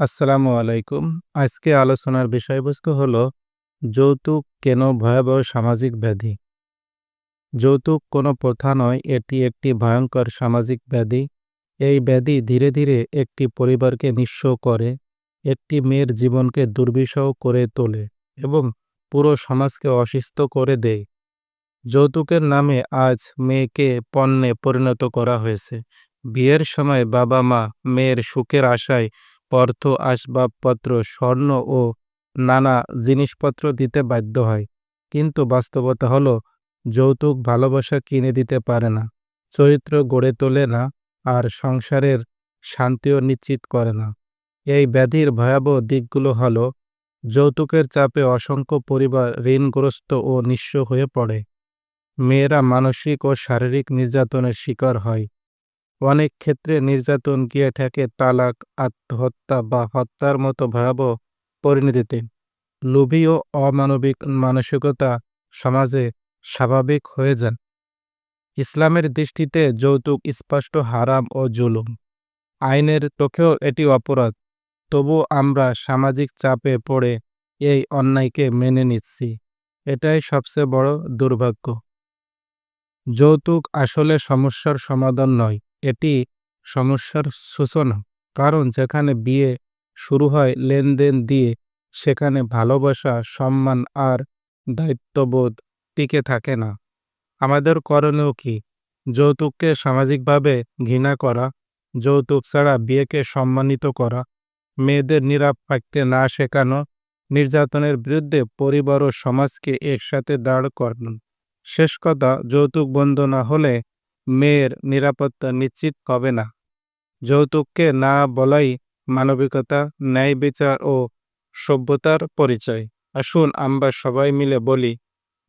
আসসালামু আলাইকুম। আজকে আলোচনার বিষয়বস্তু হলো যৌতুক কেন ভয়াবহ সামাজিক ব্যাধি। যৌতুক কোনো প্রথা নয়, এটি একটি ভয়ঙ্কর সামাজিক ব্যাধি। এই ব্যাধি ধীরে ধীরে একটি পরিবারকে নিঃস্ব করে, একটি মেয়ের জীবনকে দুর্বিষহ করে তোলে এবং পুরো সমাজকে অসুস্থ করে দেয়। যৌতুকের নামে আজ মেয়েকে পণ্যে পরিণত করা হয়েছে। বিয়ের সময় বাবা-মা মেয়ের সুখের আশায় অর্থ, আসবাবপত্র, স্বর্ণ ও নানা জিনিসপত্র দিতে বাধ্য হয়। কিন্তু বাস্তবতা হলো যৌতুক ভালোবাসা কিনে দিতে পারে না, চরিত্র গড়ে তোলে না, আর সংসারের শান্তিও নিশ্চিত করে না। এই ব্যাধির ভয়াবহ দিকগুলো হলো যৌতুকের চাপে অসংখ্য পরিবার ঋণগ্রস্ত ও নিঃস্ব হয়ে পড়ে। মেয়েরা মানসিক ও শারীরিক নির্যাতনের শিকার হয়। অনেক ক্ষেত্রে নির্যাতন গিয়ে ঠেকে তালাক, আত্মহত্যা বা হত্যার মতো ভয়াবহ পরিণতিতে। লোভী ও অমানবিক মানসিকতা সমাজে স্বাভাবিক হয়ে যান। ইসলামের দৃষ্টিতে যৌতুক স্পষ্ট হারাম ও জুলুম। আইনের চোখেও এটি অপরাধ। তবু আমরা সামাজিক চাপে পড়ে এই অন্যায়কে মেনে নিচ্ছি। এটাই সবচেয়ে বড় দুর্ভাগ্য। যৌতুক আসলে সমস্যার সমাধান নয়, এটি সমস্যার সূচনা। কারণ যেখানে বিয়ে শুরু হয় লেনদেন দিয়ে, সেখানে ভালোবাসা, সম্মান আর দায়িত্ববোধ টিকে থাকে না। আমাদের করণীয় কি? যৌতুককে সামাজিকভাবে ঘৃণা করা, যৌতুক ছাড়া বিয়েকে সম্মানিত করা, মেয়েদের নীরব থাকতে না শেখানো, নির্যাতনের বিরুদ্ধে পরিবার ও সমাজকে একসাথে দাঁড় করানো। শেষ কথা, যৌতুক বন্ধ না হলে মেয়ের নিরাপত্তা নিশ্চিত হবে না। যৌতুককে না বলাই মানবিকতা, ন্যায় বিচার ও সভ্যতার পরিচয়। আসুন আমরা সবাই মিলে বলি,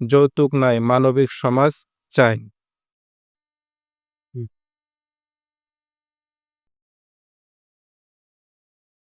যৌতুক নয়, মানবিক সমাজ চাই।